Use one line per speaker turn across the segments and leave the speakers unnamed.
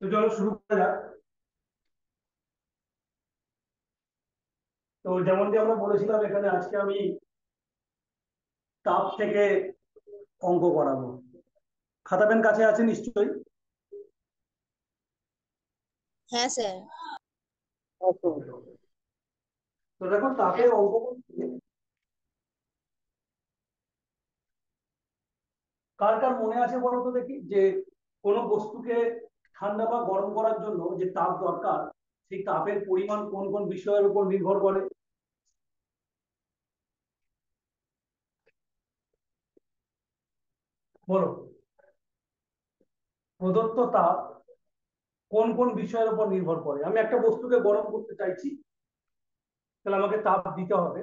তো চলো শুরু করা যাক। তো যেমনটি আমরা বলেছিলাম, এখানে আজকে আমি তাপ থেকে অঙ্ক করাবো। খাতা পেন কাছে আছে নিশ্চয়ই?
হ্যাঁ স্যার।
ওকে ওকে। তো দেখো, তাপের অঙ্ক করতে কার কার মনে আছে বলো তো দেখি, যে কোনো বস্তুকে ঠান্ডা বা গরম করার জন্য যে তাপ দরকার, সেই তাপের পরিমাণ কোন কোন বিষয়ের উপর নির্ভর করে? বলো। প্রদত্ত তাপ কোন কোন বিষয়ের উপর নির্ভর করে? আমি একটা বস্তুকে গরম করতে চাইছি, তাহলে আমাকে তাপ দিতে হবে।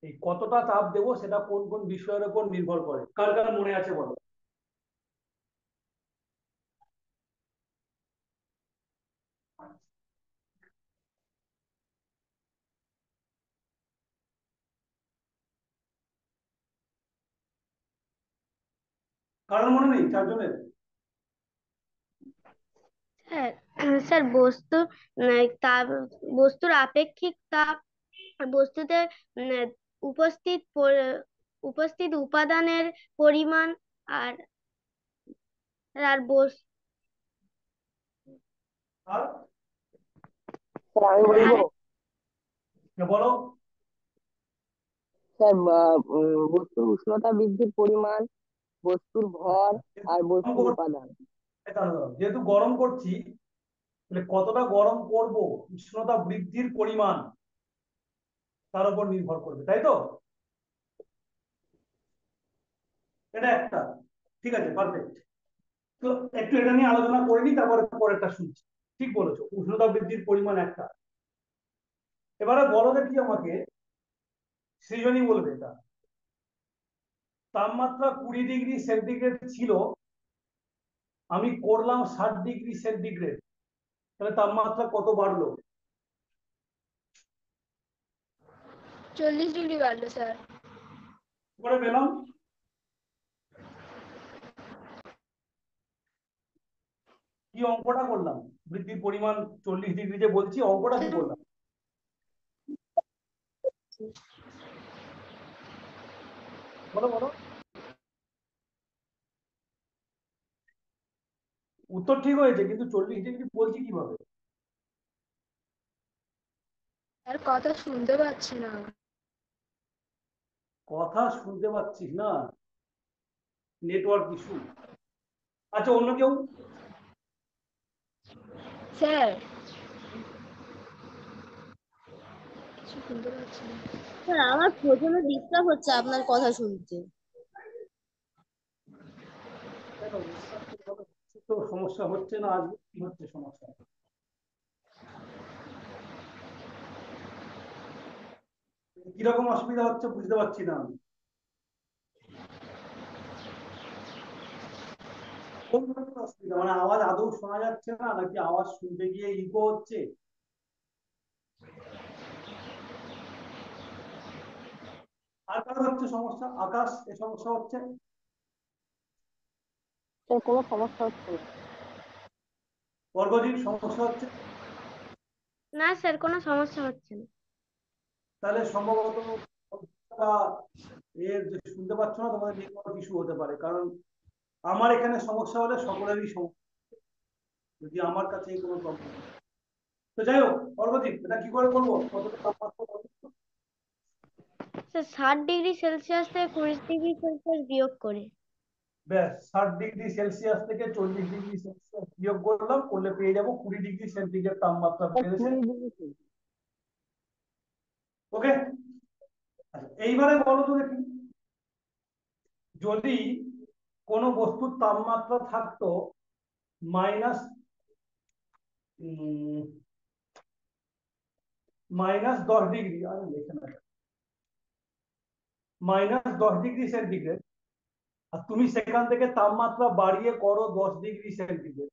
এই কতটা তাপ দেবো সেটা কোন কোন বিষয়ের উপর নির্ভর করে? কার কার মনে আছে বলো। কারোর মনে নেই? চারজনের?
স্যার স্যার তাপ, বস্তুর আপেক্ষিক তাপ, বস্তুতে উম, উপস্থিত উপস্থিত উপাদানের পরিমাণ, আর আর
আর
স্যার আমি
আর
বলবো।
বলো।
স্যার বস্তুর উষ্ণতা বৃদ্ধির পরিমাণ, বস্তুর ভর, আর বস্তুর উপাদান।
যেহেতু গরম করছি, তাহলে কতটা গরম করব, উষ্ণতা বৃদ্ধির পরিমাণ তার উপর নির্ভর করবে, তাই তো? এটা একটা। ঠিক আছে, পারফেক্ট। তো একটু এটা নিয়ে আলোচনা করে নি, তারপরে পরেরটা শুনছি। ঠিক বলেছো, উষ্ণতা বৃদ্ধির পরিমাণ একটা। এবারে বলো দেখি আমাকে, সৃজনী বলবে এটা। তাপমাত্রা 20 ডিগ্রি সেন্টিগ্রেড ছিল, আমি করলাম 60 ডিগ্রি সেন্টিগ্রেড, তাহলে তাপমাত্রা কত বাড়লো?
40 ডিগ্রি বাড়লো স্যার।
করে পেলাম। কি অঙ্কটা করলাম? বৃদ্ধির পরিমাণ 40 ডিগ্রি যে বলছি, অঙ্কটা কি করলাম? বলো বলো। উত্তর ঠিক হয়েছে, কিন্তু 40 ডিগ্রি বলছি কিভাবে?
স্যার কথা শুনতে পাচ্ছি না।
কথা শুনতে পাচ্ছিস না? Network issue. আচ্ছা, অন্য কেউ?
স্যার কিছু শুনতে পাচ্ছি না। স্যার আমার প্রচন্ড ডিস্টার্ব হচ্ছে আপনার কথা শুনতে।
কেন, তো সমস্যা হচ্ছে না? আজকে কি হচ্ছে সমস্যা? কিরকম অসুবিধা হচ্ছে বুঝতে পারছি না আমি। কোন ধরনের অসুবিধা, মানে আওয়াজ আদৌ শোনা যাচ্ছে না, নাকি আওয়াজ শুনতে গিয়ে ইকো হচ্ছে? আর কারো হচ্ছে সমস্যা? আকাশ, এ সমস্যা হচ্ছে?
স্যার কোনো সমস্যা হচ্ছে না।
বর্গজির সমস্যা হচ্ছে?
না স্যার, কোনো সমস্যা হচ্ছে না।
তাহলে সম্ভবত আহ, এর যে শুনতে পাচ্ছ না, তোমাদের নেটওয়ার্ক ইস্যু হতে পারে। কারণ আমার এখানে সমস্যা হলে সকলেরই সমস্যা, যদি আমার কাছে কোনো প্রবলেম। তো যাই হোক, অর্ঘদীপ, এটা কি করে করবো? কতটা তাপমাত্রা বলো তো?
স্যার 60 ডিগ্রি সেলসিয়াস থেকে 20 ডিগ্রি সেলসিয়াস বিয়োগ করে।
ব্যাস, 60 ডিগ্রি সেলসিয়াস থেকে 40 ডিগ্রি সেলসিয়াস বিয়োগ করলাম, করলে পেয়ে যাবো 20 ডিগ্রি সেন্টিগ্রেড তাপমাত্রা
স্যার
বেড়েছে।
20 ডিগ্রি।
ওকে। আচ্ছা, এইবারে বলো তো দেখি, যদি কোনো বস্তুর তাপমাত্রা থাকতো মাইনাস -10 ডিগ্রি, আমি লিখে না, -10 ডিগ্রি সেন্টিগ্রেড, আর তুমি সেখান থেকে তাপমাত্রা বাড়িয়ে করো 10 ডিগ্রি সেন্টিগ্রেড,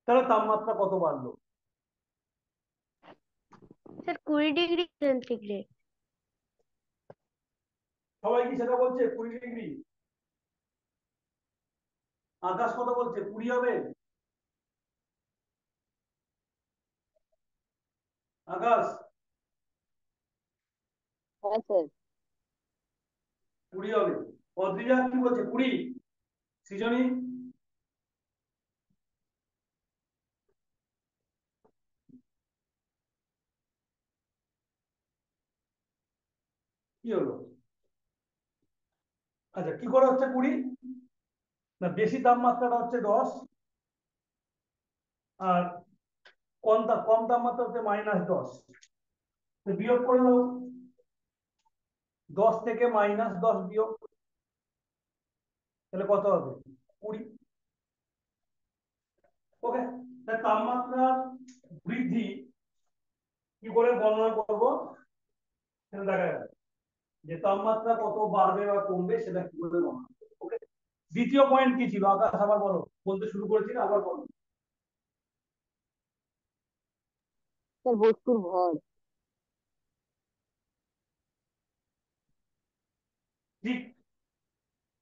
তাহলে তাপমাত্রা কত বাড়লো?
Sir 20 degree centigrade.
সবাই কি সেটা বলছে 20 ডিগ্রি? আকাশ কত বলছে, 20 হবে? আকাশ
হ্যাঁ স্যার।
20 হবে। অদ্রিজা কি বলছে 20? সৃজনী কি হলো? আচ্ছা কি করে হচ্ছে 20? না বেশি তাপমাত্রাটা হচ্ছে 10, আর কম তাপমাত্রা হচ্ছে -10। তো বিয়োগ করে দাও, 10 থেকে -10 বিয়োগ, তাহলে কত হবে? 20। ওকে, তাপমাত্রা বৃদ্ধি কি করে গণনা করব সেটা দেখা যাবে, যে তাপমাত্রা কত বাড়বে বা কমবে সেটা কি করে গণনা করব। ওকে, দ্বিতীয় পয়েন্ট কি ছিল আকাশ, আবার বলো, বলতে শুরু করেছিল আবার বলো।
স্যার বস্তুর ভর।
ঠিক,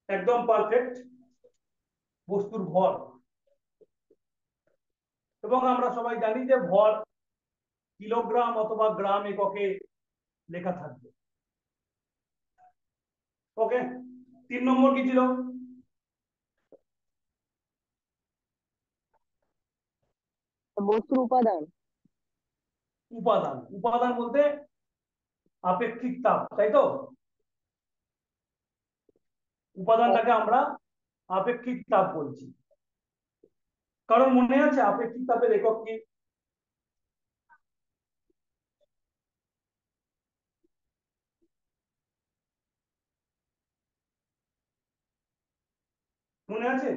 একদম পারফেক্ট, বস্তুর ভর। এবং আমরা সবাই জানি যে ভর কিলোগ্রাম অথবা গ্রাম এককে লেখা থাকবে। ওকে, 3 নম্বর কি ছিল?
বস্তুর উপাদান।
উপাদান। উপাদান বলতে আপেক্ষিক তাপ, তাই তো? উপাদানটাকে আমরা আপেক্ষিক তাপ বলছি। কারণ মনে আছে আপেক্ষিক তাপের একক কি? মনে আছে?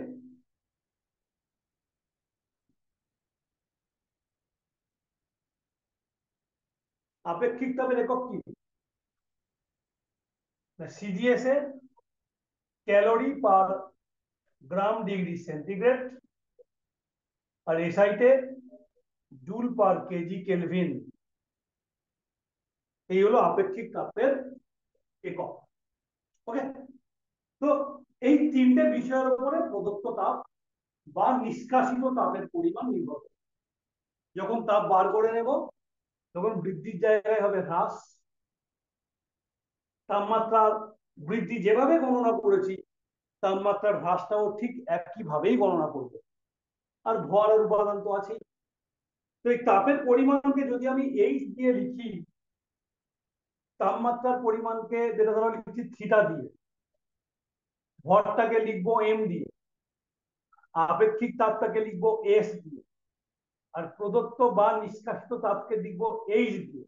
আপেক্ষিক তাপের একক কি? সিজিএস এ calorie per gram degree centigrade, আর এসআইতে জুল পার কেজি কেলভিন। এই হলো আপেক্ষিক তাপের একক। ওকে, তো এই তিনটে বিষয়ের উপরে প্রদত্ত তাপ বা নিষ্কাশিত তাপের পরিমাণ নির্ভর করে। যখন তাপ বার করে নেব তখন বৃদ্ধির জায়গায় হবে হ্রাস। তাপমাত্রার বৃদ্ধি যেভাবে গণনা করেছি তাপমাত্রার হ্রাসটাও ঠিক একইভাবেই গণনা করবে। আর ভরের উপাদান তো আছেই। তো এই তাপের পরিমাণকে যদি আমি এইচ দিয়ে লিখি, তাপমাত্রার পরিমাণকে যেটা ধরো লিখছি থিটা দিয়ে, ভরটাকে লিখবো এম দিয়ে, আপেক্ষিক তাপটাকে লিখবো এস দিয়ে, আর প্রদত্ত বা নিষ্কাশিত তাপকে লিখবো এইচ দিয়ে,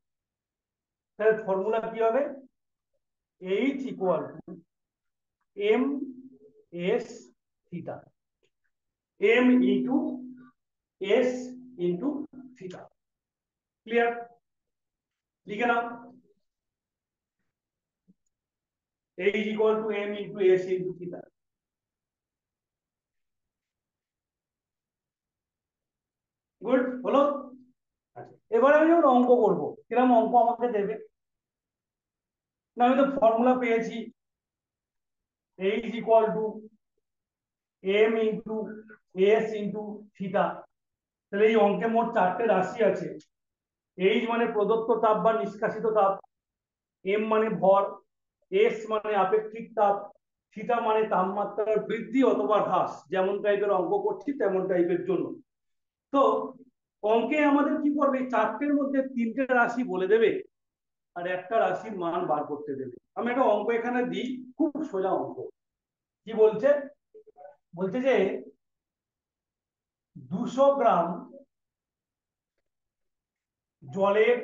তাহলে ফর্মুলা কি হবে? H equal to M S theta, M into S into theta. Clear? লিখে নাও, H equal to M into S into theta. Good, হলো? আচ্ছা, এবারে আমি যখন অঙ্ক করবো কিরকম অঙ্ক আমাকে দেবে? না আমি তো ফর্মুলা পেয়েছি, H equal to M into S into theta. তাহলে এই অঙ্কে মোট 4টে রাশি আছে। এইচ মানে প্রদত্ত তাপ বা নিষ্কাশিত তাপ, এম মানে ভর, এস মানে আপেক্ষিক তাপ, থিটা মানে তাপমাত্রার বৃদ্ধি অথবা হ্রাস। যেমন টাইপের অঙ্ক করছি তেমন টাইপের জন্য। তো অঙ্কে আমাদের কি করবে? 4টের মধ্যে 3টে রাশি বলে দেবে আর একটা রাশির মান বার করতে দেবে। আমি একটা অঙ্ক এখানে দিই, খুব সোজা অঙ্ক। কি বলছে? বলছে যে 200 গ্রাম জলের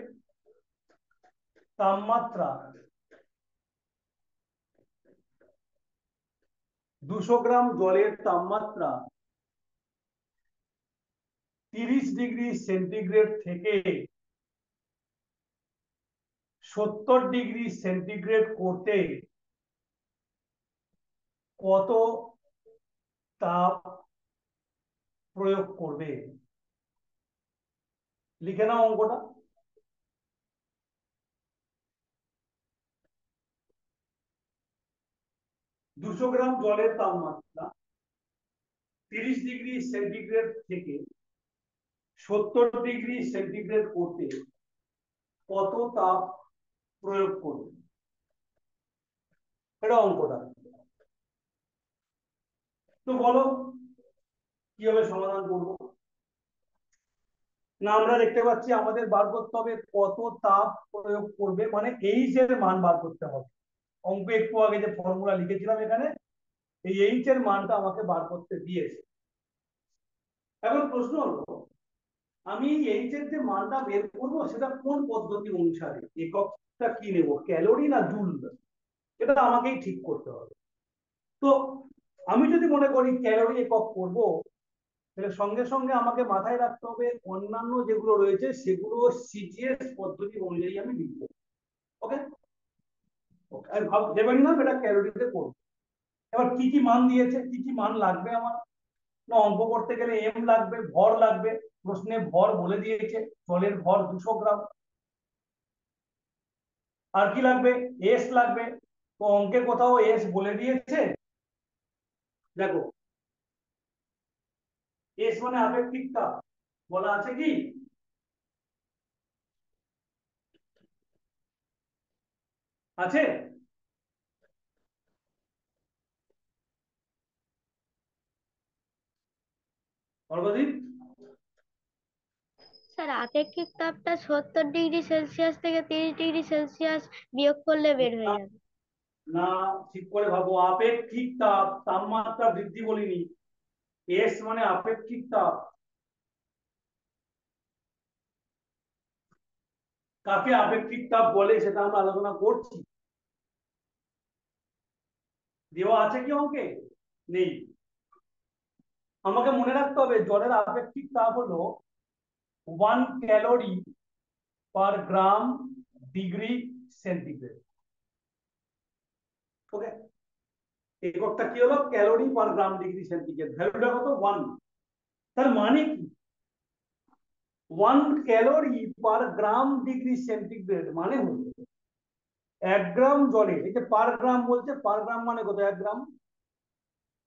তাপমাত্রা 200 গ্রাম জলের তাপমাত্রা 30 ডিগ্রি সেন্টিগ্রেড থেকে 70 ডিগ্রি সেন্টিগ্রেড করতে কত তাপ প্রয়োগ করবে? লিখে নাও অঙ্কটা। দুশো গ্রাম জলের তাপমাত্রা 30 ডিগ্রি সেন্টিগ্রেড থেকে 70 ডিগ্রি সেন্টিগ্রেড করতে কত তাপ প্রয়োগ করবে, এটা অঙ্কটা। তো বলো কিভাবে সমাধান করব। না, আমরা দেখতে পাচ্ছি আমাদের বার করতে হবে কত তাপ প্রয়োগ করবে, মানে এইচ এর মান বার করতে হবে। অঙ্ক একটু আগে যে ফর্মুলা লিখেছিলাম এখানে, এই এইচ এর মানটা আমাকে বার করতে দিয়েছে। এখন প্রশ্ন হলো, আমি এইচ এর যে মানটা বের করবো সেটা কোন পদ্ধতি অনুসারে, এককটা কি নেব, ক্যালোরি না জুল, এটা আমাকেই ঠিক করতে হবে। তো আমি যদি মনে করি ক্যালোরি একক করব, তাহলে সঙ্গে সঙ্গে আমাকে মাথায় রাখতে হবে অন্যান্য যেগুলো রয়েছে সেগুলো সিজিএস পদ্ধতি অনুযায়ী আমি লিখবো। ওকে, আমি ভেবে নিলাম এটা ক্যালোরিতে করবো। এবার কি কি মান দিয়েছে, কি কি মান লাগবে আমার, না অঙ্ক করতে গেলে এম লাগবে, ভর লাগবে, প্রশ্নে ভর বলে দিয়েছে, জলের ভর 200 গ্রাম। আর কি লাগবে, এস লাগবে, তো অঙ্কের কোথাও এস বলে দিয়েছে, দেখো এস মানে আপেক্ষিক তাপ বলা আছে কি, আছে? অর্ঘদীপ,
স্যার আপেক্ষিক তাপটা 70°C থেকে 30°C বিয়োগ করলে বের হয়ে যাবে।
না, ঠিক করে ভাবো, আপেক্ষিক তাপ, তাপমাত্রা বৃদ্ধি বলিনি, এস মানে আপেক্ষিক তাপ। কাকে আপেক্ষিক তাপ বলে সেটা আমরা আলোচনা করছি, দেওয়া আছে কি অঙ্কে, নেই। আমাকে মনে রাখতে হবে জলের আপেক্ষিক তাপ হলো 1 ক্যালোরি/গ্রাম ডিগ্রি সেন্টিগ্রেড। ওকে, এককটা কি হলো, ক্যালোরি/গ্রাম ডিগ্রি সেন্টিগ্রেড, ভ্যালুটা কত 1। তার মানে কি, 1 ক্যালোরি/গ্রাম ডিগ্রি সেন্টিগ্রেড মানে হলো 1 গ্রাম জলে, এই যে পার গ্রাম বলছে, পার গ্রাম মানে কত, 1 গ্রাম,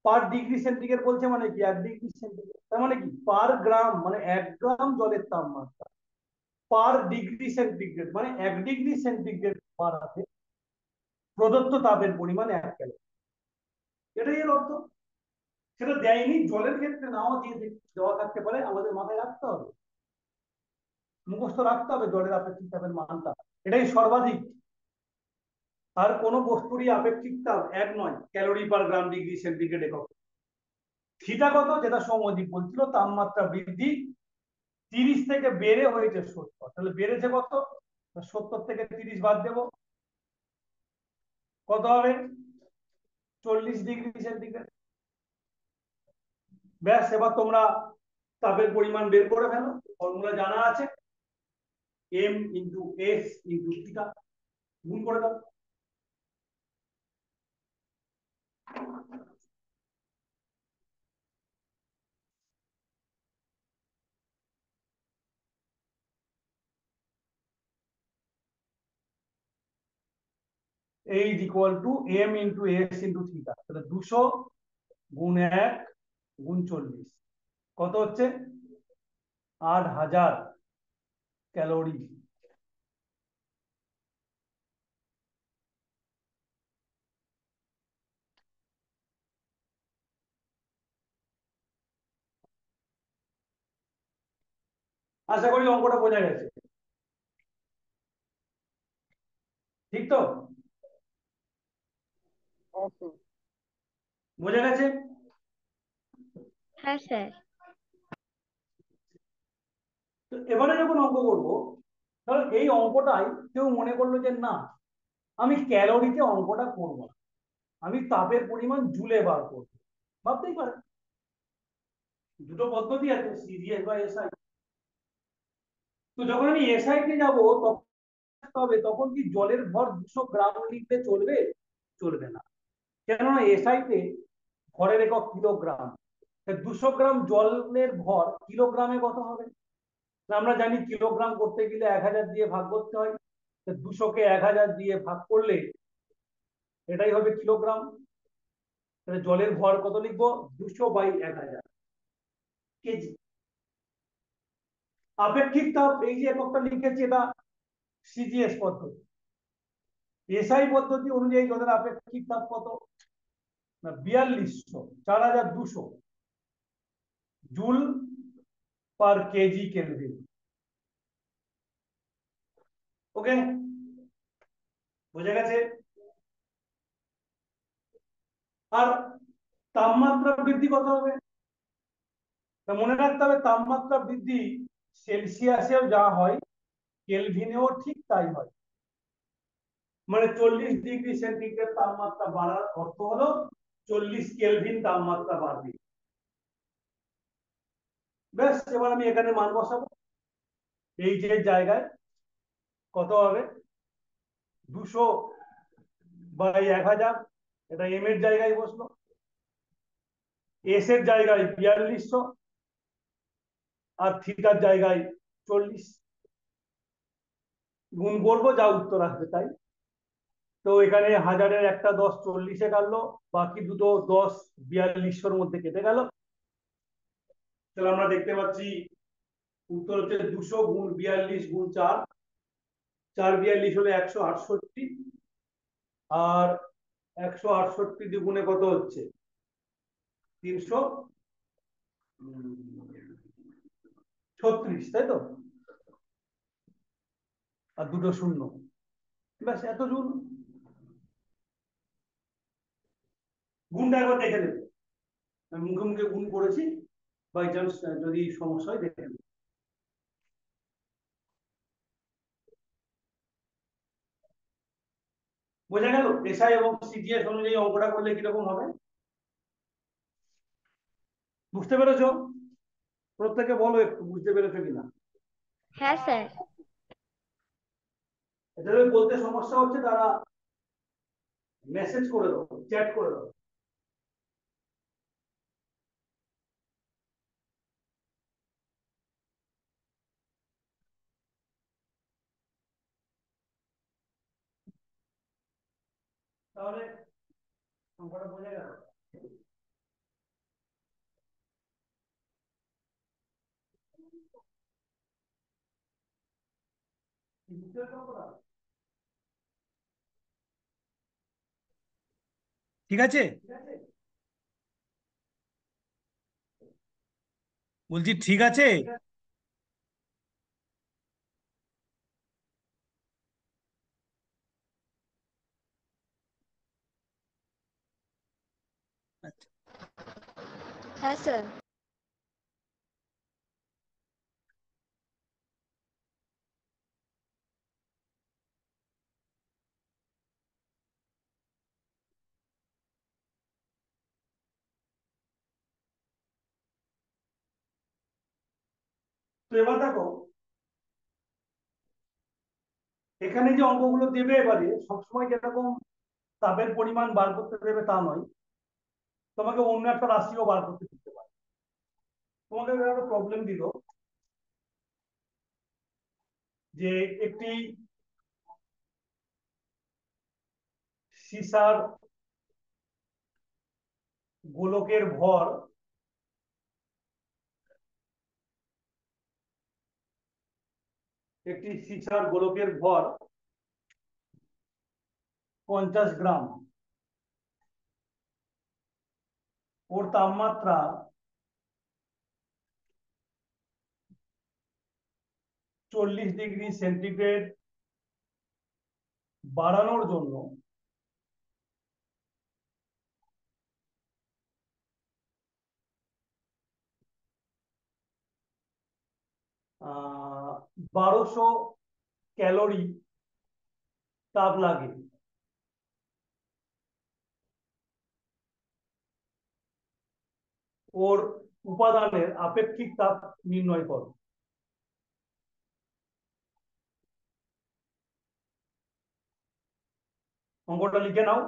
পার ডিগ্রি সেন্টিগ্রেড বলছে মানে কি 1 ডিগ্রি সেন্টিগ্রেড, তার মানে কি পার গ্রাম মানে 1 গ্রাম জলের তাপমাত্রা, পার ডিগ্রি সেন্টিগ্রেড মানে 1 ডিগ্রি সেন্টিগ্রেড বাড়াতে প্রদত্ত তাপের পরিমাণ 1 ক্যালোরি, এটাই এর অর্থ। সেটা দেয়নি, জলের ক্ষেত্রে নাও দিয়ে দেওয়া থাকতে পারে, আমাদের মাথায় রাখতে হবে, মুখস্থ রাখতে হবে জলের আপেক্ষিক তাপের মানটা, এটাই সর্বাধিক। আর কোন বস্তুরই আপেক্ষিক তাপ এক নয় ক্যালোরি/গ্রাম ডিগ্রি সেন্টিগ্রেড একক। থিটা কত, যেটা সৌম্যদীপ বলছিল, তাপমাত্রা বৃদ্ধি 30 থেকে বেড়ে হয়েছে 70, তাহলে বেড়েছে কত, 70 থেকে 30 বাদ দেবো, কত হবে, 40 ডিগ্রি সেন্টিগ্রেড। ব্যাস, এবার তোমরা তাপের পরিমাণ বের করে ফেলো, ফর্মুলা জানা আছে, M into S into theta, গুণ করে দাও। H equal to M into S into theta, তাহলে 200 গুণ 1 গুণ 40, কত হচ্ছে, 8000 ক্যালোরি। আশা করি অঙ্কটা বোঝা গেছে, ঠিক তো,
হ্যাঁ স্যার।
বোঝা গেছে।
হ্যাঁ স্যার।
তো এবারে যখন অঙ্ক করবো, তাহলে এই অঙ্কটাই কেউ মনে করলো যে না, আমি ক্যালোরিতে অঙ্কটা করবো না, আমি তাপের পরিমাণ জুলে বার করবো, ভাবতেই পারে। দুটো পদ্ধতি আছে, সিজিএস বা এসআই। তো যখন আমি এসআই তে যাবো তখন হবে, তখন কি জলের ভর 200 গ্রাম লিখলে চলবে, চলবে না, কেননা এসআই তে ভরের একক কিলোগ্রাম, 200 গ্রাম জলের ভর কিলোগ্রামে কত হবে, আমরা জানি কিলোগ্রাম করতে গেলে 1000 দিয়ে ভাগ করতে হয়, 200 কে 1000 দিয়ে ভাগ করলে এটাই হবে কিলোগ্রাম। তাহলে জলের ভর কত লিখবো, 200/1000 কেজি। আপেক্ষিক তাপ এই যে এককটা লিখেছি, এটা সিজিএস পদ্ধতি। এসআই পদ্ধতি অনুযায়ী জলের আপেক্ষিক তাপ কত? না 4200, 4200 জুল পার কেজি কেলভিন। ওকে, বোঝা গেছে? আর তাপমাত্রা বৃদ্ধি কত হবে? মনে রাখতে হবে তাপমাত্রা বৃদ্ধি সেলসিয়াসেও যা হয় কেলভিনেও ঠিক তাই হয়। মানে 40 ডিগ্রি সেন্টিগ্রেড তাপমাত্রা বাড়ার অর্থ হলো 40 কেলভিন তাপমাত্রা বাড়বে। ব্যাস, এবার আমি এখানে মান বসাবো। এই যে জায়গায় কত হবে? 200/1000, এটা এম এর জায়গায় বসলো। এস এর জায়গায় 4200 আর থিটার জায়গায় 40। গুণ করবো, যা উত্তর আসবে তাই। তো এখানে 1000-এর একটা 10 40-এ কাটলো, বাকি দুটো 10 4200-র মধ্যে কেটে গেল। তাহলে আমরা দেখতে পাচ্ছি উত্তর হচ্ছে 200 গুণ 42 গুণ 4, 4 42 হলে 168, আর 168 দ্বিগুণে কত হচ্ছে? 336, তাই তো? আর দুটো শূন্য, ব্যাস এত জুল। গুণটা একবার দেখে নেবে, আমি মুখে মুখে গুণ করেছি, বাই চান্স যদি সমস্যা হয় দেখে নেবে। বোঝা গেল এসআই এবং সিজিএস অনুযায়ী অঙ্কটা করলে কিরকম হবে? বুঝতে পেরেছো? প্রত্যেকে বলো একটু বুঝতে পেরেছো কিনা।
হ্যাঁ স্যার।
যাদের বলতে সমস্যা হচ্ছে তারা মেসেজ করে দাও, চ্যাট করে দাও। তাহলে অঙ্কটা বোঝা গেল? বুঝতে পেরেছো অঙ্কটা? ঠিক আছে, বলছি ঠিক আছে। আচ্ছা,
হ্যাঁ স্যার।
তো এবার দেখো এখানে যে অঙ্কগুলো দেবে এবারে সবসময় যেরকম তাপের পরিমাণ বার করতে দেবে তা নয়, তোমাকে অন্য একটা রাশিও বার করতে দিতে পারে। তোমাকে একটা প্রবলেম দিল যে একটি সীসার গোলকের ভর একটি সীসার গোলকের ভর 50 গ্রাম, ওর তাপমাত্রা 40 ডিগ্রি সেন্টিগ্রেড বাড়ানোর জন্য আহ 1200 ক্যালোরি তাপ লাগে। ওর উপাদানের আপেক্ষিক তাপ নির্ণয় করো। অঙ্কটা লিখে নাও।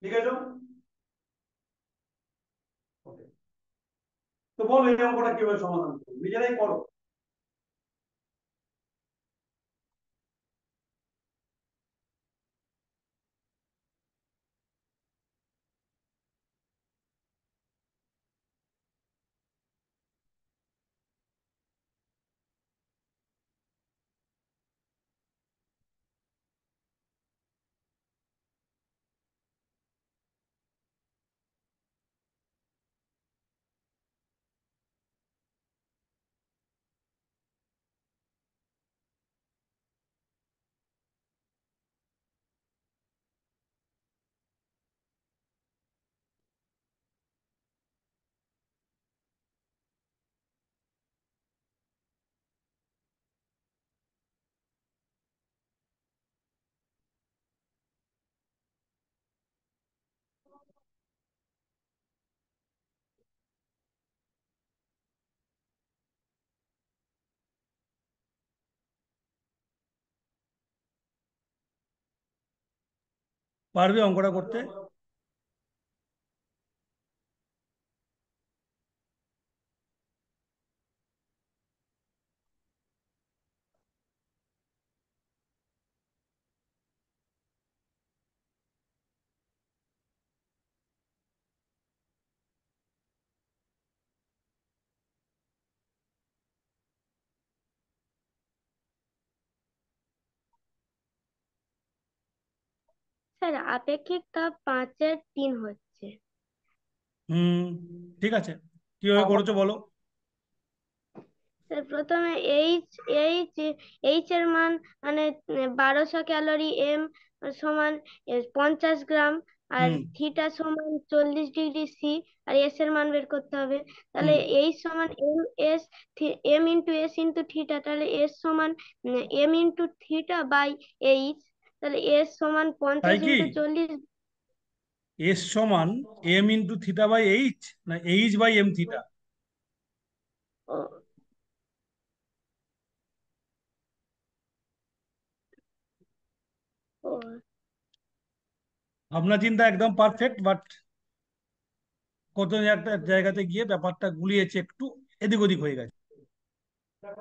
লিখেছো? ওকে, তো বলো এই অঙ্কটা কিভাবে সমাধান করবো, নিজেরাই করো। পারবে অঙ্কটা করতে?
স্যার আপেক্ষিক তাপ 5/3 হচ্ছে।
হুম, ঠিক আছে, কিভাবে করেছো বলো।
স্যার প্রথমে এইচ এইচ এইচ এর মান মানে 1200 ক্যালোরি, এম সমান 50 গ্রাম, আর
হুম
থিটা সমান 40°C, আর এস এর মান বের করতে হবে। তাহলে
হুম
এইচ সমান S, M into S into theta, তাহলে এস সমান M into theta by H. তাহলে এস সমান
তাই
50
কি?
ইন্টু 40।
এস সমান M into theta by H, না এইচ বাই এম থিটা?
ও ও
ভাবনা চিন্তা একদম পারফেক্ট, বাট কত একটা জায়গাতে গিয়ে ব্যাপারটা গুলিয়েছে, একটু এদিক ওদিক হয়ে গেছে।
স্যার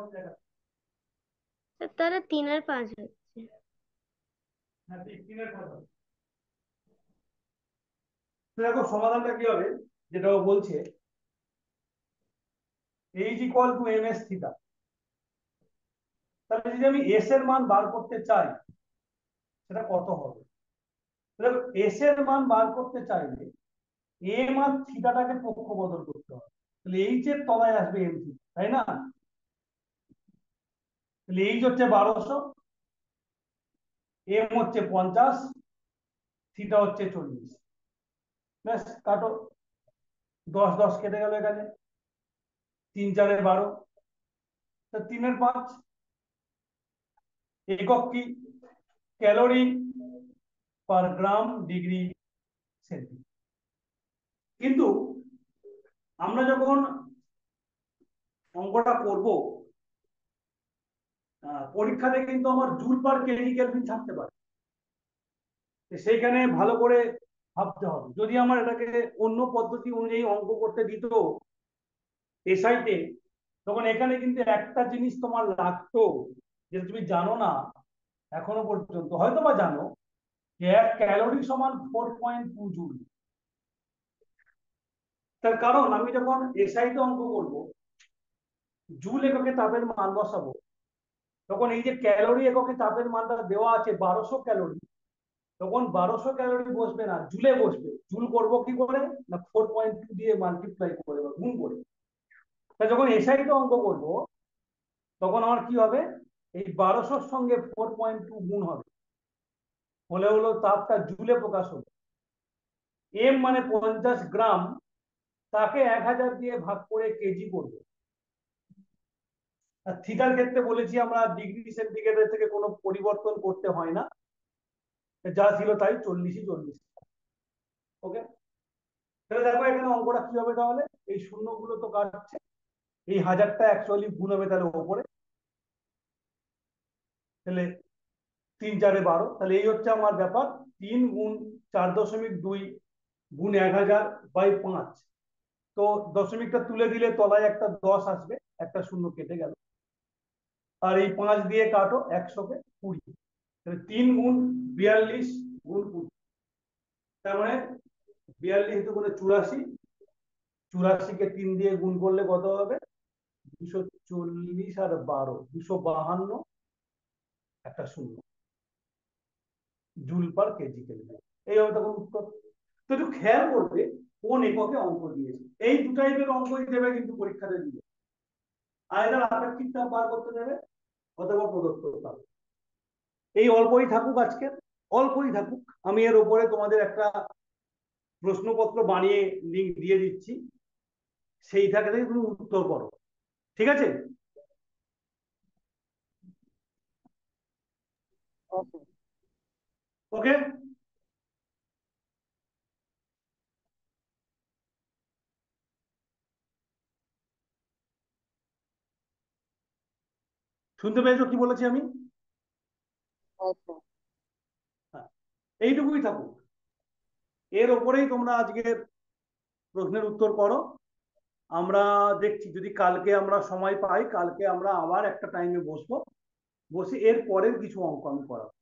তাহলে 3/5 হচ্ছে।
তো দেখো সমাধানটা কি হবে, যেটা ও বলছে, H equal to M S theta. তাহলে যদি আমি এস এর মান বার করতে চাই, সেটা কত হবে? দেখো এস এর মান বার করতে চাইলে এম আর থিটাটাকে পক্ষ বদল করতে হবে। তাহলে এইচ এর তলায় আসবে এম থিটা, তাই না? তাহলে এইচ হচ্ছে 1200, এম হচ্ছে 50, থিটা হচ্ছে 40। ব্যাস কাটো, 10 10 কেটে গেল এখানে, 3 4 12, 3/5। একক কি? Calorie per gram degree centigrade. কিন্তু আমরা যখন অঙ্কটা করব, পরীক্ষাতে কিন্তু আমার জুল পার কেজি কেলভিন থাকতে পারে। সেইখানে ভালো করে ভাবতে হবে। যদি আমার এটাকে অন্য পদ্ধতি অনুযায়ী অঙ্ক করতে দিত এসআইতে, তখন এখানে কিন্তু একটা জিনিস তোমার লাগতো, যে তুমি জানো না এখনো পর্যন্ত, হয়তো বা জানো, যে 1 ক্যালোরি সমান 4.2 জুল। তার কারণ আমি যখন এসআইতে অঙ্ক করব, জুল এককে তাপের মান বসাবো, তখন এই যে ক্যালোরি এককে তাপের মানটা দেওয়া আছে 1200 ক্যালোরি, তখন 1200 ক্যালোরি বসবে না, জুলে বসবে। জুল করবো কি করে? না 4.2 দিয়ে মাল্টিপ্লাই করে বা গুণ করে। তা যখন এসআইতে অঙ্ক করব, তখন আমার কি হবে, এই 1200-র সঙ্গে 4.2 গুণ হবে, হলে হলো তাপটা জুলে প্রকাশ হবে। এম মানে 50 গ্রাম, তাকে 1000 দিয়ে ভাগ করে কেজি করবে। আর থিটার ক্ষেত্রে বলেছি আমরা ডিগ্রি সেন্টিগ্রেডের থেকে কোনো পরিবর্তন করতে হয় না, যা ছিল তাই, 40ই 40। ওকে, তাহলে দেখো এখানে অঙ্কটা কি হবে তাহলে, এই শূন্যগুলো তো কাটছে, এই 1000টা অ্যাকচুয়ালি গুণ হবে তাহলে ওপরে, তাহলে 3 4 12, তাহলে এই হচ্ছে আমার ব্যাপার। 3 গুণ 4.2 গুণ 1000 বাই 5, তো দশমিকটা তুলে দিলে তলায় একটা 10 আসবে, একটা শূন্য কেটে গেল। আর এই 5 দিয়ে কাটো, 100 কে 20, 3 গুণ 42 গুণ 20, তার মানে 42 গুণে 84, 84 কে 3 দিয়ে গুণ করলে কত হবে? 240 আর 12, 252 একটা শূন্য জুল পার কেজি কেলভিন। এই হবে তখন উত্তর। তো একটু খেয়াল করবে কোন এককে অঙ্ক দিয়েছে। এই দু টাইপের অঙ্কই দেবে কিন্তু পরীক্ষাতে দিবে, আয়দার আপেক্ষিক তাপ বার করতে দেবে অথবা প্রদত্ত তাপ। এই অল্পই থাকুক আজকে, অল্পই থাকুক, আমি এর উপরে তোমাদের একটা প্রশ্নপত্র বানিয়ে লিঙ্ক দিয়ে দিচ্ছি, সেইটাকে তুমি উত্তর করো, ঠিক আছে?
ওকে।
ওকে, শুনতে পেয়েছো কি বলেছি আমি?
আচ্ছা।
হ্যাঁ, এইটুকুই থাকুক, এর ওপরেই তোমরা আজকের প্রশ্নের উত্তর করো। আমরা দেখছি যদি কালকে আমরা সময় পাই, কালকে আমরা আবার একটা টাইমে বসবো, বসে এর পরের কিছু অঙ্ক আমি করাবো।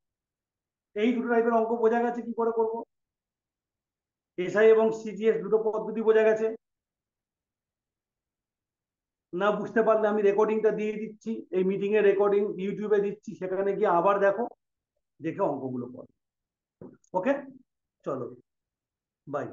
এই দুটো টাইপের অঙ্ক বোঝা গেছে কি করে করবো। এসআই এবং সিজিএস দুটো পদ্ধতি বোঝা গেছে না? বুঝতে পারলে আমি রেকর্ডিংটা দিয়ে দিচ্ছি, এই মিটিং এর রেকর্ডিং ইউটিউবে দিচ্ছি, সেখানে গিয়ে আবার দেখো, দেখে অঙ্কগুলো করো। ওকে, চলো, বাই।